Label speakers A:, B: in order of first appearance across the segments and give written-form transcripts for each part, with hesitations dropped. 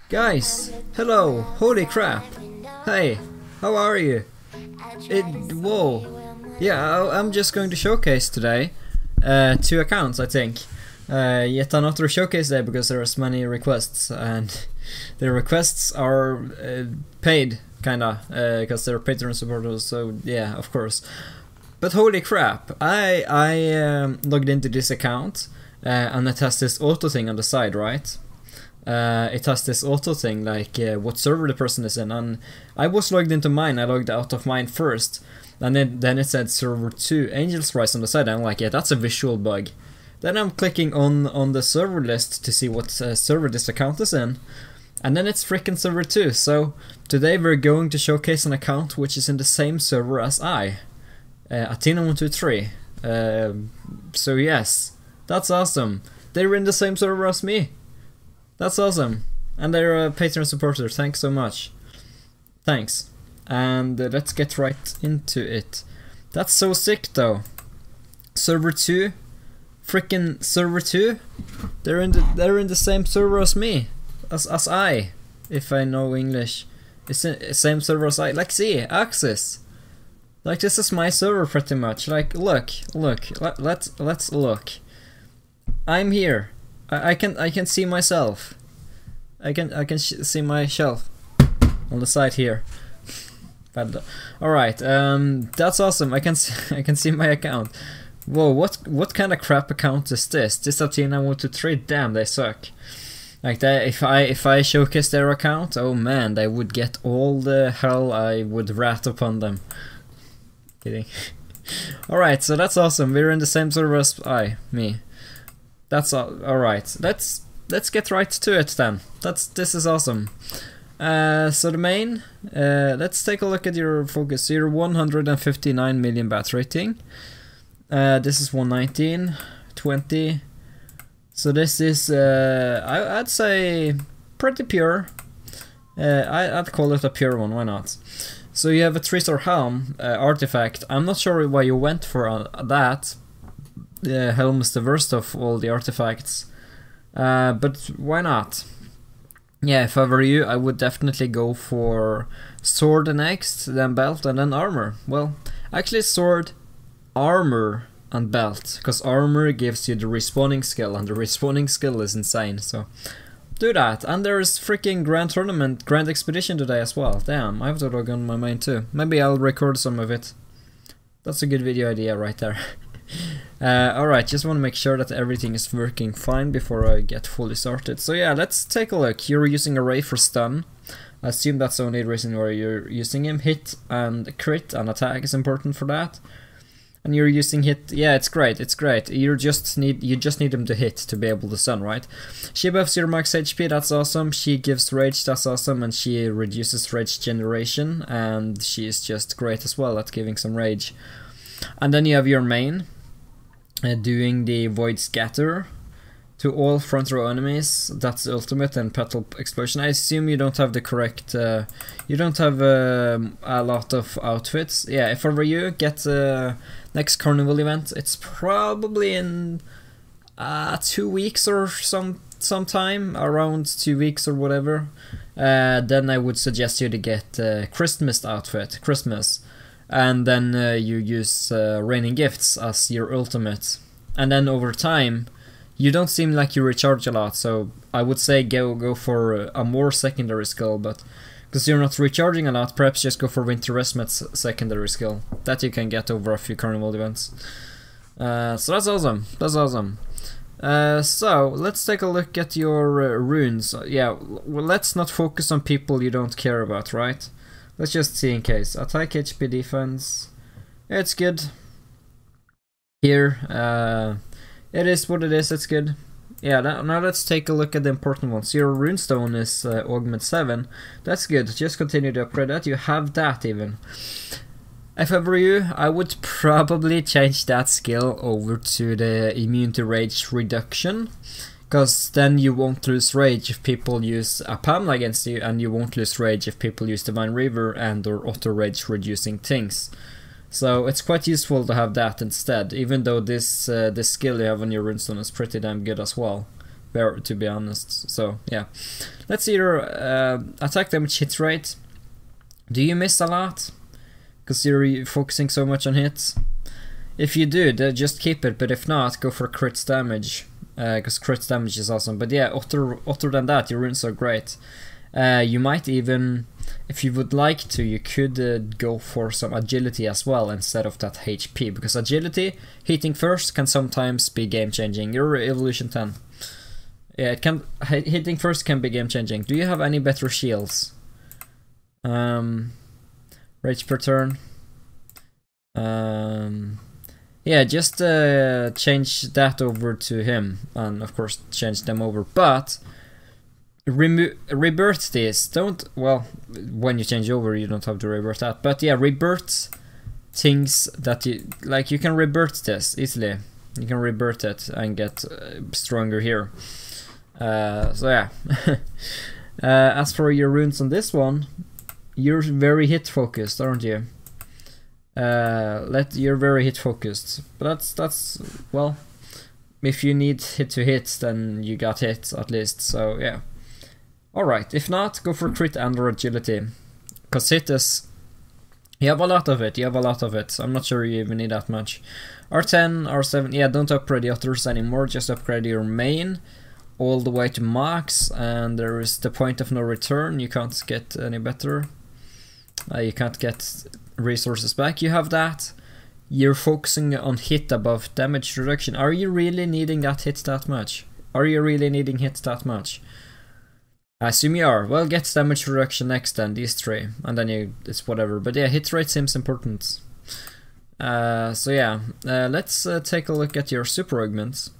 A: Guys, hello, holy crap. Hey, how are you? Whoa. Yeah, I'm just going to showcase today 2 accounts, I think. Yet another showcase day because there are many requests, and the requests are paid, kinda, because they're Patreon supporters, so yeah, of course. But holy crap, I logged into this account, and it has this auto thing on the side, right? It has this auto thing, like what server the person is in, and I was logged into mine. I logged out of mine first, and then it said server 2 Angels Rise on the side. I'm like, yeah, that's a visual bug. Then I'm clicking on the server list to see what server this account is in, and then it's freaking server 2. So today we're going to showcase an account which is in the same server as I, Athena123. So yes, that's awesome. They're in the same server as me. That's awesome. And they're a Patreon supporter. Thanks so much. Thanks. And let's get right into it. That's so sick though. Server 2. Freaking server 2. They're in the same server as me. As I. If I know English. It's in the same server as I. Like, see, access. Like, this is my server pretty much. Like, look. Let's look. I'm here. I can see myself. I can see my shelf on the side here. All right, that's awesome. I can see my account. Whoa, what kind of crap account is this? This Athena123. Damn, they suck. Like that, if I showcase their account, oh man, they would get all the hell I would rat upon them. Kidding. All right, so that's awesome. We're in the same server as me. That's all right. Let's get right to it then. This is awesome. So the main, let's take a look at your focus. You're 159 million bat rating. This is 119, 20. So this is I'd say pretty pure. I'd call it a pure one. Why not? So you have a 3-star helm artifact. I'm not sure why you went for that. Helm is the worst of all the artifacts, but why not? Yeah, if I were you, I would definitely go for sword next, then belt, and then armor. Well, actually sword, armor, and belt, because armor gives you the respawning skill, and the respawning skill is insane, so do that. And there's freaking Grand Tournament, Grand Expedition today as well. Damn, I have to log on my main too. Maybe I'll record some of it. That's a good video idea right there. Alright, just want to make sure that everything is working fine before I get fully started. So yeah, let's take a look. You're using Array for stun. I assume that's the only reason why you're using him. Hit and crit and attack is important for that. And you're using hit. Yeah, it's great, it's great. You just need him to hit to be able to stun, right? She buffs your max HP, that's awesome. She gives rage, that's awesome, and she reduces rage generation, and she is just great as well at giving some rage. And then you have your main. Doing the Void Scatter to all front row enemies. That's the ultimate, and Petal Explosion. I assume you don't have the correct, you don't have a lot of outfits. Yeah, if I were you, get the next carnival event. It's probably in 2 weeks or sometime, around 2 weeks or whatever. Then I would suggest you to get Christmas outfit, Christmas. And then you use Raining Gifts as your ultimate. And then over time, you don't seem like you recharge a lot, so I would say go for a more secondary skill, but because you're not recharging a lot, perhaps just go for Winter Resmet's secondary skill. That you can get over a few carnival events. So that's awesome, that's awesome. So let's take a look at your runes. Yeah, well, let's not focus on people you don't care about, right? Let's just see in case. Attack, HP, defense. It's good. Here, it is what it is, it's good. Yeah, now let's take a look at the important ones. Your runestone is augment 7. That's good, just continue to upgrade that. You have that even. If I were you, I would probably change that skill over to the immune to rage reduction. Because then you won't lose rage if people use a Pamela against you, and you won't lose rage if people use Divine Reaver and or auto rage reducing things. So it's quite useful to have that instead, even though this skill you have on your runestone is pretty damn good as well. to be honest. So yeah, let's see your attack damage hit rate. Do you miss a lot? Because you're focusing so much on hits. If you do, then just keep it, but if not, go for crit damage. Because crit damage is awesome. But yeah, other than that, your runes are great. You might even, if you would like to, you could go for some agility as well instead of that HP. Because agility, hitting first, can sometimes be game-changing. You're evolution 10. Yeah, it can. Hitting first can be game-changing. Do you have any better shields? Rage per turn. Yeah, just change that over to him, and of course change them over. But rebirth this. Don't, well, when you change over, you don't have to rebirth that. But yeah, rebirth things that you like. You can rebirth this easily. You can rebirth it and get stronger here. So yeah. As for your runes on this one, you're very hit focused, aren't you? You're very hit focused, but that's well, if you need hit to hit, then you got hit at least. So yeah, all right. If not, go for crit and or agility, cause hit is, you have a lot of it. You have a lot of it. I'm not sure you even need that much. R10, R7. Yeah, don't upgrade the others anymore. Just upgrade your main all the way to max, and there is the point of no return. You can't get any better. You can't get resources back. You have that. You're focusing on hit above damage reduction. Are you really needing that hit that much? Are you really needing hit that much? I assume you are. Well, get damage reduction next then, these three, and then it's whatever. But yeah, hit rate seems important. So yeah, let's take a look at your super augments.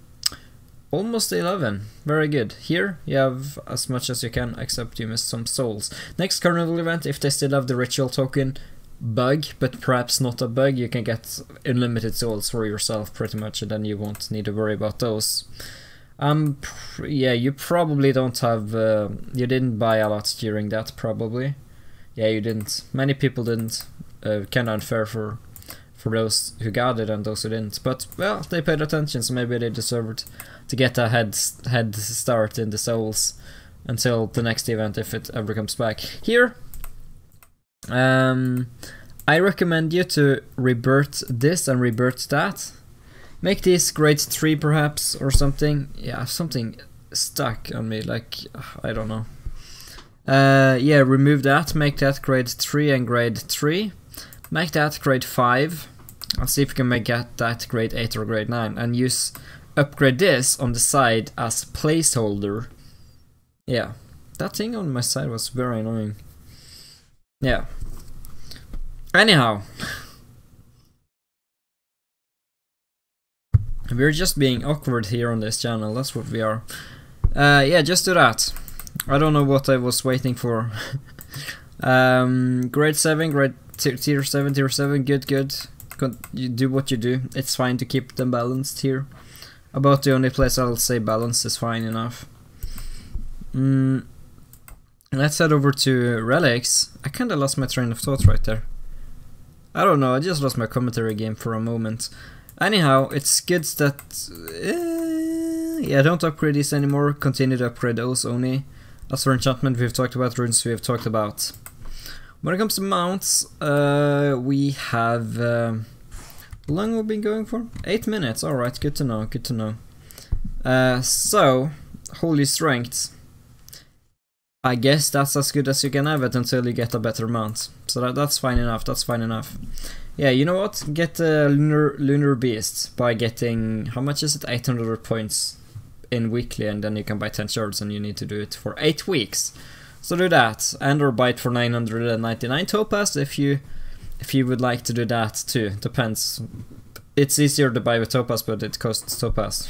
A: Almost 11, very good. Here you have as much as you can, except you missed some souls. Next carnival event, if they still have the ritual token bug, but perhaps not a bug, you can get unlimited souls for yourself pretty much, and then you won't need to worry about those. Yeah, you probably don't have, you didn't buy a lot during that, probably. Yeah, you didn't. Many people didn't. Kinda unfair for those who got it and those who didn't. But, well, they paid attention, so maybe they deserved to get a head start in the souls until the next event, if it ever comes back. Here, I recommend you to rebirth this and rebirth that. Make these grade 3 perhaps, or something. Yeah, something stuck on me, like, I don't know. Yeah, remove that, make that grade 3 and grade 3. Make that grade 5. I'll see if you can make that grade 8 or grade 9. And upgrade this on the side as placeholder. Yeah, that thing on my side was very annoying. Yeah. Anyhow. We're just being awkward here on this channel, that's what we are. Yeah, just do that. I don't know what I was waiting for. Grade 7, tier 7, good. You do what you do. It's fine to keep them balanced here. About the only place I'll say balanced is fine enough. Let's head over to relics. I kinda lost my train of thought right there. I don't know, I just lost my commentary game for a moment. Anyhow, it's good that... yeah, don't upgrade these anymore. Continue to upgrade those only. As for enchantment, we've talked about. Runes, we've talked about. When it comes to mounts, we have... how long have we been going for? 8 minutes, alright, good to know, good to know. So, Holy Strength. I guess that's as good as you can have it until you get a better mount. So that's fine enough, that's fine enough. Yeah, you know what? Get Lunar Beast by getting... how much is it? 800 points in weekly, and then you can buy 10 shards, and you need to do it for 8 weeks. So do that, and or buy it for 999 topaz if you would like to do that too. Depends. It's easier to buy with topaz, but it costs topaz.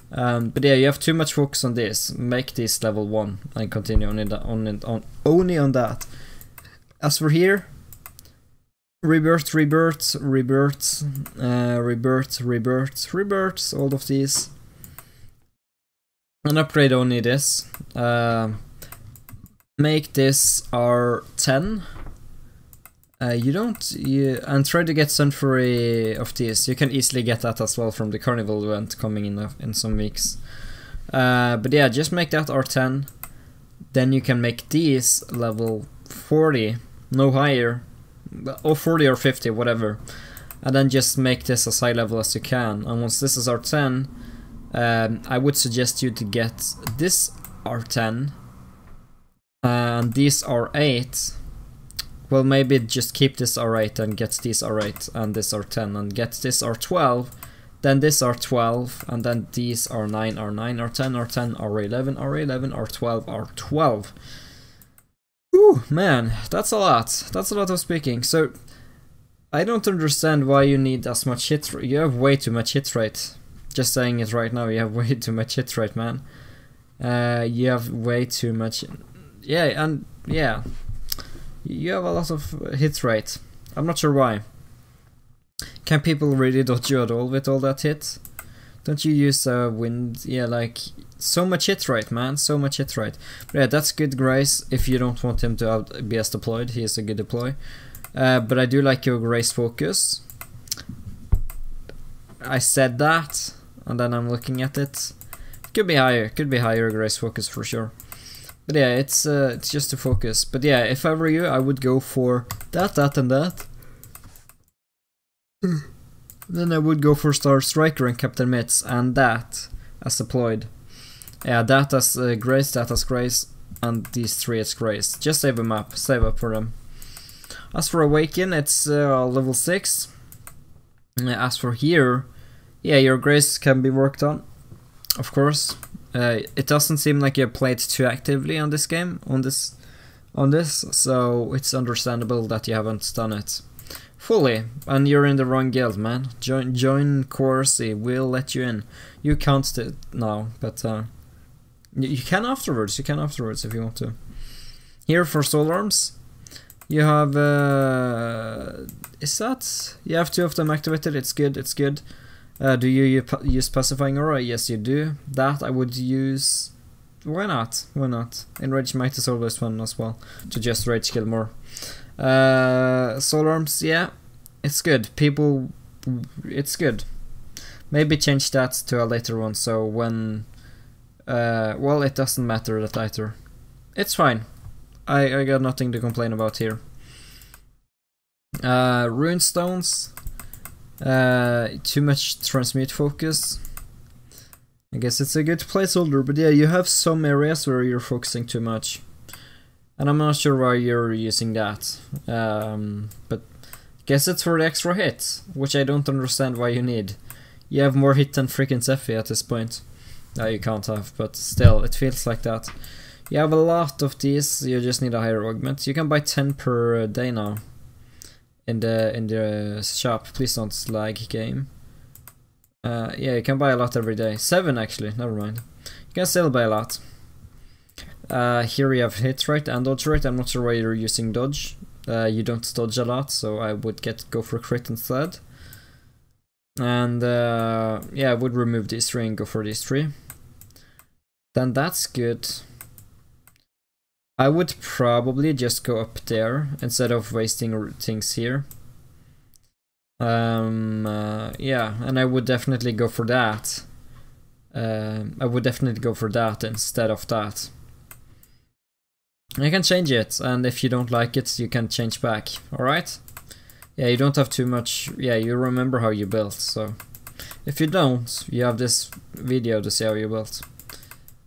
A: But yeah, you have too much focus on this. Make this level 1 and continue only on that. As for here, rebirth, all of these, and upgrade only this. Make this R10. And try to get Sunfury of these. You can easily get that as well from the carnival event coming in some weeks. But yeah, just make that R10. Then you can make these level 40, no higher, or 40 or 50, whatever. And then just make this as high level as you can. And once this is R10, I would suggest you to get this R10 and these R8. Well, maybe just keep this R8 and get these R8 and this R10 and get this R12, then this R12, and then these R9, R9, R10, R10, R11, R11, R12, R12. Whew, man, that's a lot. That's a lot of speaking. So, I don't understand why you need as much hit rate. You have way too much hit rate. Just saying it right now, you have way too much hit rate, man. You have way too much... Yeah, and yeah. You have a lot of hit rate. I'm not sure why. Can people really dodge you at all with all that hit? Don't you use wind? Yeah, like, so much hit rate, man. So much hit rate. But yeah, that's good Grace if you don't want him to be as deployed. He is a good deploy. But I do like your Grace focus. I said that, and then I'm looking at it. Could be higher. Could be higher Grace focus for sure. But yeah, it's just a focus. But yeah, if I were you, I would go for that, and that. Then I would go for Star Striker and Captain Mitz, and that as deployed. Yeah, that as Grace, that as Grace, and these three as Grace. Just save them up. Save up for them. As for Awaken, it's level 6. As for here, yeah, your Grace can be worked on, of course. It doesn't seem like you have played too actively on this game, on this, so it's understandable that you haven't done it fully, and you're in the wrong guild, man. Join Corsi, we'll let you in. You can't now, but you can afterwards. You can afterwards if you want to. Here for Soul Arms, you have is that? You have 2 of them activated. It's good. It's good. Do you use Pacifying Aura? Yes, you do. That I would use. Why not? Why not? Enrage Might is always fun as well, to just rage kill more. Soul Arms, yeah, it's good. People, it's good. Maybe change that to a later one, so when... well, it doesn't matter that either. It's fine. I got nothing to complain about here. Rune Stones. Too much transmute focus. I guess it's a good placeholder, but yeah, you have some areas where you're focusing too much. And I'm not sure why you're using that. But guess it's for the extra hit, which I don't understand why you need. You have more hit than freaking Zephy at this point. No, you can't have, but still, it feels like that. You have a lot of these, you just need a higher augment. You can buy 10 per day now. In the shop. Please don't lag, game. Yeah, you can buy a lot every day. 7 actually, never mind. You can still buy a lot. Here we have hit rate and dodge rate. I'm not sure why you're using dodge. You don't dodge a lot, so I would go for crit instead. And yeah, I would remove these 3 and go for these 3. Then that's good. I would probably just go up there instead of wasting things here. Yeah, and I would definitely go for that. I would definitely go for that instead of that. I can change it, and if you don't like it, you can change back, alright? Yeah, you don't have too much, yeah, you remember how you built, so... If you don't, you have this video to see how you built.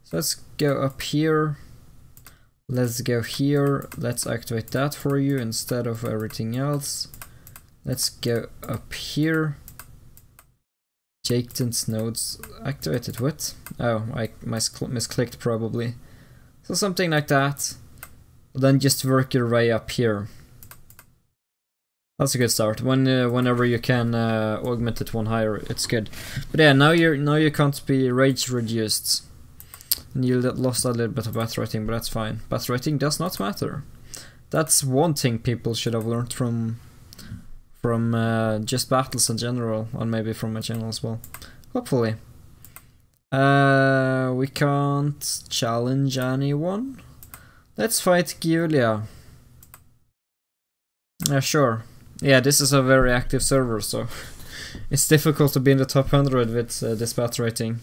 A: So let's go up here. Let's go here, let's activate that for you instead of everything else. Let's go up here. Jaketon's nodes activated, what? Oh, I misclicked probably. So something like that. Then just work your way up here. That's a good start. Whenever you can augment it 1 higher, it's good. But yeah, now you can't be rage reduced. And you lost a little bit of bath rating, but that's fine. Bath rating does not matter. That's one thing people should have learned from just battles in general, and maybe from my channel as well. Hopefully. We can't challenge anyone. Let's fight Quya. Sure. Yeah, this is a very active server, so it's difficult to be in the top 100 with this bath rating.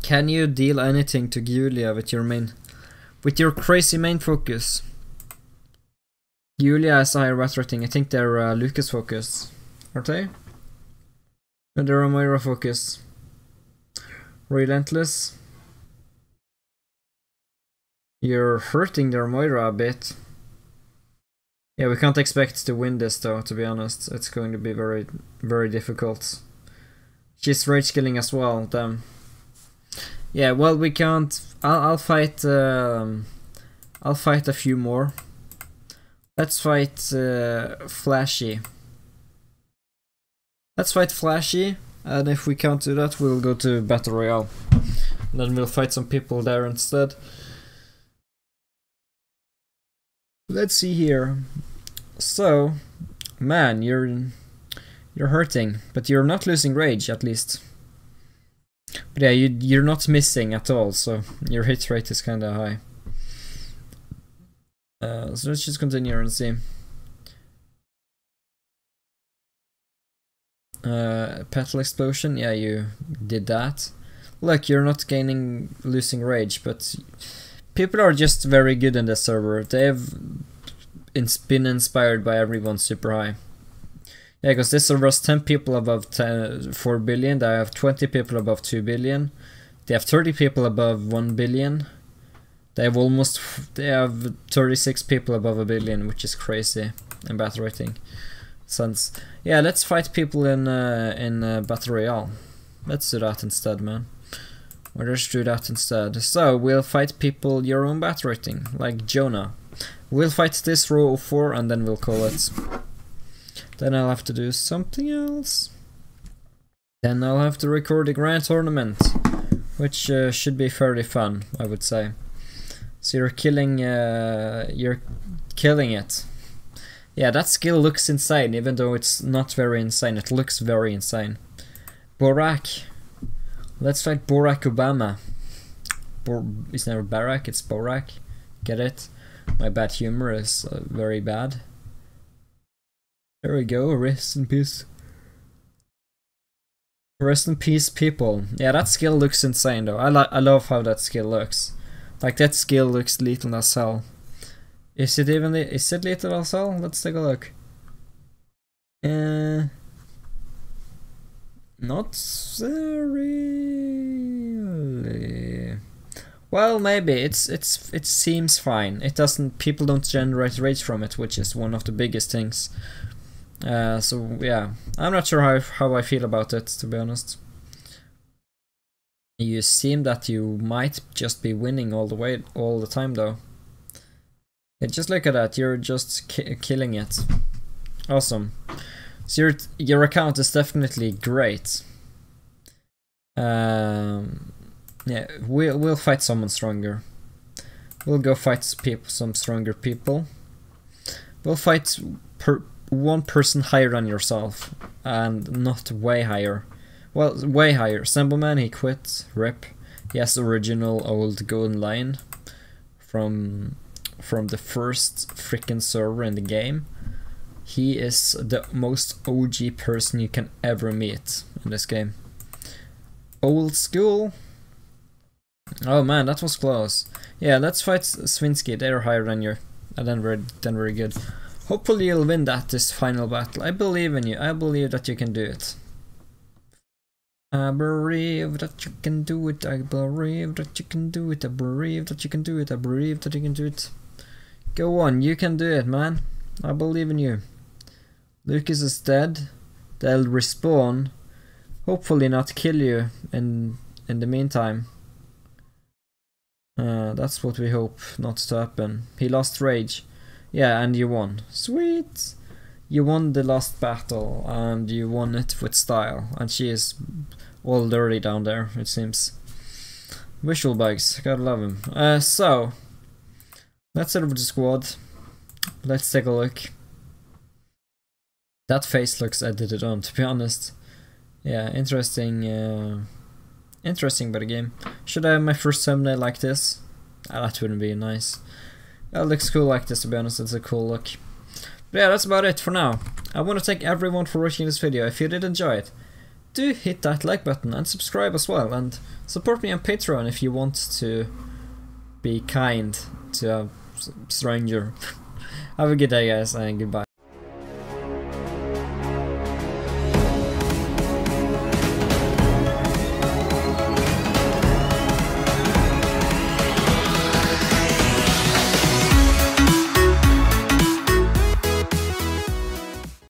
A: Can you deal anything to Quya with your crazy main focus? Quya is a higher rat rating. I think they're Lucas focus, aren't they? And they're a Moira focus. Relentless. You're hurting their Moira a bit. Yeah, we can't expect to win this though, to be honest. It's going to be very, very difficult. She's rage killing as well, damn. Yeah, well, we can't. I'll fight a few more. Let's fight Flashy. Let's fight Flashy, and if we can't do that, we'll go to Battle Royale. And then we'll fight some people there instead. Let's see here. So, man, you're hurting, but you're not losing rage at least. But yeah, you're not missing at all, so your hit rate is kind of high. So let's just continue and see. Petal explosion, yeah, you did that. Look, you're not losing rage, but people are just very good in this server. They've been inspired by everyone super high. Yeah, because this server has 10 people above 4 billion, they have 20 people above 2 billion, they have 30 people above 1 billion, they have 36 people above a billion, which is crazy in battle rating sense. Yeah, let's fight people in Battle Royale. Let's do that instead, man. Or just do that instead. So, we'll fight people your own battle rating, like Jonah. We'll fight this row of 4 and then we'll call it. Then I'll have to do something else. Then I'll have to record the grand tournament, which should be fairly fun, I would say. So you're killing it. Yeah, that skill looks insane, even though it's not very insane. It looks very insane. Borak. Let's fight Barack Obama. It's never Barack, it's Borak. Get it? My bad humor is very bad. There we go, rest in peace. Rest in peace, people. Yeah, that skill looks insane though. I love how that skill looks. Like, that skill looks lethal as hell. Is it lethal as hell? Let's take a look. Not really. Well, maybe it seems fine. People don't generate rage from it, which is one of the biggest things. So yeah, I'm not sure how I feel about it, to be honest. You seem that you might just be winning all the time though. Yeah, just look at that, you're just killing it. Awesome. So your account is definitely great. Yeah, we'll fight someone stronger. We'll go fight some stronger people. We'll fight one person higher than yourself, and not way higher. Well, way higher. Sembleman, he quit. Rip. He has the original old golden line from the first freaking server in the game. He is the most OG person you can ever meet in this game. Old school. Oh man, that was close. Yeah, let's fight Swinsky. They're higher than you, and then very good. Hopefully you'll win this final battle. I believe in you. I believe that you can do it. I believe that you can do it. I believe that you can do it. I believe that you can do it. I believe that you can do it. Go on, you can do it, man. I believe in you. Lucas is dead. They'll respawn. Hopefully not kill you in the meantime. That's what we hope not to happen. He lost rage. Yeah, and you won. Sweet! You won the last battle, and you won it with style. And she is all dirty down there, it seems. Visual bugs, gotta love him. So, let's head over to squad. Let's take a look. That face looks edited on, to be honest. Yeah, interesting by the game. Should I have my first thumbnail like this? That wouldn't be nice. That looks cool like this, to be honest. It's a cool look. But yeah, that's about it for now. I want to thank everyone for watching this video. If you did enjoy it, do hit that like button and subscribe as well, and support me on Patreon if you want to be kind to a stranger. Have a good day, guys, and goodbye.